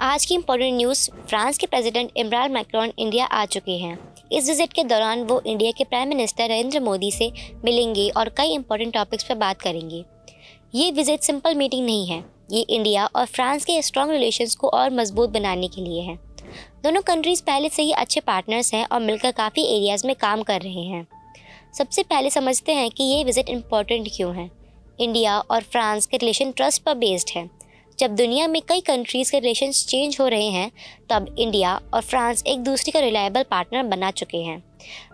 आज की important news. France के प्रेसिडेंट इमरान मैक्रोन इंडिया आ चुके हैं। इस विजिट के दौरान वो इंडिया के प्राइम मिनिस्टर नरेंद्र मोदी से मिलेंगे और कई इम्पोर्टेंट टॉपिक्स पर बात करेंगे। ये विजिट सिंपल मीटिंग नहीं है, ये इंडिया और फ्रांस के स्ट्रॉन्ग रिलेशंस को और मजबूत बनाने के लिए है। दोनों कंट्रीज पहले से ही अच्छे पार्टनर्स हैं और मिलकर काफ़ी एरियाज में काम कर रहे हैं। सबसे पहले समझते हैं कि ये विजिट इम्पोर्टेंट क्यों है। इंडिया और फ्रांस के रिलेशन ट्रस्ट पर बेस्ड है। जब दुनिया में कई कंट्रीज़ के रिलेशंस चेंज हो रहे हैं, तब इंडिया और फ्रांस एक दूसरे का रिलायबल पार्टनर बना चुके हैं।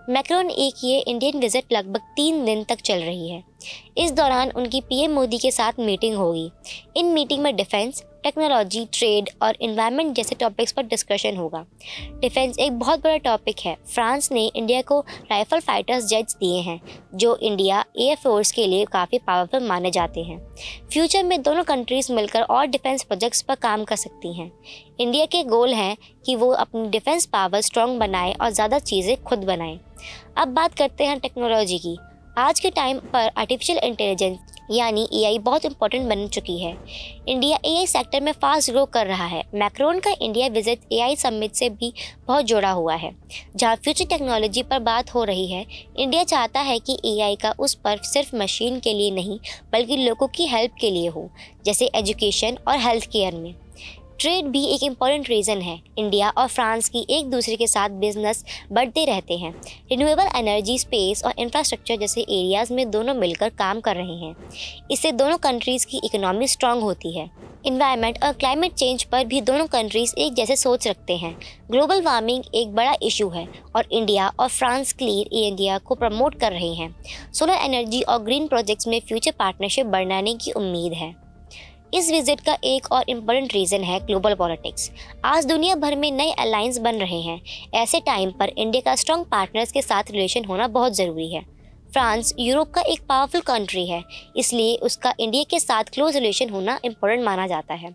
मैक्रोन एक ये इंडियन विजिट लगभग 3 दिन तक चल रही है। इस दौरान उनकी पीएम मोदी के साथ मीटिंग होगी। इन मीटिंग में डिफेंस, टेक्नोलॉजी, ट्रेड और एनवायरनमेंट जैसे टॉपिक्स पर डिस्कशन होगा। डिफेंस एक बहुत बड़ा टॉपिक है। फ्रांस ने इंडिया को राइफल फाइटर्स जेट्स दिए हैं, जो इंडिया एयर फोर्स के लिए काफ़ी पावरफुल माने जाते हैं। फ्यूचर में दोनों कंट्रीज़ मिलकर और डिफेंस प्रोजेक्ट्स पर काम कर सकती हैं। इंडिया के गोल है कि वो अपनी डिफेंस पावर स्ट्रॉन्ग बनाए और ज़्यादा चीज़ें खुद बनाए। अब बात करते हैं टेक्नोलॉजी की। आज के टाइम पर आर्टिफिशियल इंटेलिजेंस यानी एआई बहुत इंपॉर्टेंट बन चुकी है। इंडिया एआई सेक्टर में फास्ट ग्रो कर रहा है। मैक्रोन का इंडिया विजिट एआई समिट से भी बहुत जुड़ा हुआ है, जहां फ्यूचर टेक्नोलॉजी पर बात हो रही है। इंडिया चाहता है कि एआई का उस पर सिर्फ मशीन के लिए नहीं, बल्कि लोगों की हेल्प के लिए हो, जैसे एजुकेशन और हेल्थ केयर में। ट्रेड भी एक इम्पॉर्टेंट रीज़न है। इंडिया और फ्रांस की एक दूसरे के साथ बिजनेस बढ़ते रहते हैं। रिन्यूएबल एनर्जी, स्पेस और इंफ्रास्ट्रक्चर जैसे एरियाज़ में दोनों मिलकर काम कर रहे हैं। इससे दोनों कंट्रीज़ की इकोनॉमी स्ट्रांग होती है। इन्वायरमेंट और क्लाइमेट चेंज पर भी दोनों कंट्रीज़ एक जैसे सोच रखते हैं। ग्लोबल वार्मिंग एक बड़ा इशू है और इंडिया और फ्रांस क्लीन इंडिया को प्रमोट कर रहे हैं। सोलर एनर्जी और ग्रीन प्रोजेक्ट्स में फ्यूचर पार्टनरशिप बढ़ाने की उम्मीद है। इस विजिट का एक और इम्पोर्टेंट रीज़न है ग्लोबल पॉलिटिक्स। आज दुनिया भर में नए अलायंस बन रहे हैं। ऐसे टाइम पर इंडिया का स्ट्रॉन्ग पार्टनर्स के साथ रिलेशन होना बहुत ज़रूरी है। फ्रांस यूरोप का एक पावरफुल कंट्री है, इसलिए उसका इंडिया के साथ क्लोज रिलेशन होना इम्पोर्टेंट माना जाता है।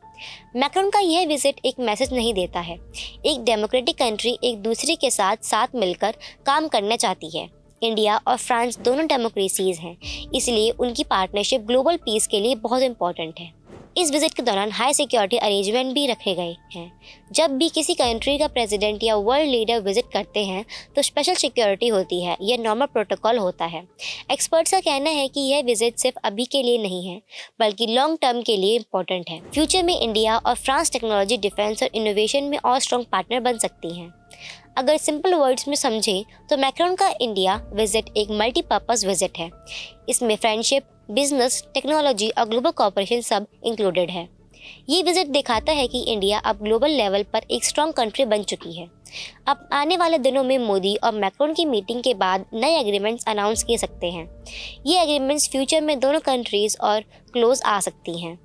मैक्रोन का यह विजिट एक मैसेज नहीं देता है। एक डेमोक्रेटिक कंट्री एक दूसरे के साथ साथ मिलकर काम करना चाहती है। इंडिया और फ्रांस दोनों डेमोक्रेसीज हैं, इसलिए उनकी पार्टनरशिप ग्लोबल पीस के लिए बहुत इंपॉर्टेंट है। इस विजिट के दौरान हाई सिक्योरिटी अरेंजमेंट भी रखे गए हैं। जब भी किसी कंट्री का प्रेसिडेंट या वर्ल्ड लीडर विजिट करते हैं, तो स्पेशल सिक्योरिटी होती है। यह नॉर्मल प्रोटोकॉल होता है। एक्सपर्ट्स का कहना है कि यह विजिट सिर्फ अभी के लिए नहीं है, बल्कि लॉन्ग टर्म के लिए इम्पोर्टेंट है। फ्यूचर में इंडिया और फ्रांस टेक्नोलॉजी, डिफेंस और इनोवेशन में और स्ट्रॉन्ग पार्टनर बन सकती हैं। अगर सिंपल वर्ड्स में समझें तो मैक्रोन का इंडिया विजिट एक मल्टीपर्पज़ विजिट है। इसमें फ्रेंडशिप, बिजनेस, टेक्नोलॉजी और ग्लोबल कोऑपरेशन सब इंक्लूडेड है। ये विजिट दिखाता है कि इंडिया अब ग्लोबल लेवल पर एक स्ट्रॉन्ग कंट्री बन चुकी है। अब आने वाले दिनों में मोदी और मैक्रोन की मीटिंग के बाद नए एग्रीमेंट्स अनाउंस किए सकते हैं। ये एग्रीमेंट्स फ्यूचर में दोनों कंट्रीज़ और क्लोज आ सकती हैं।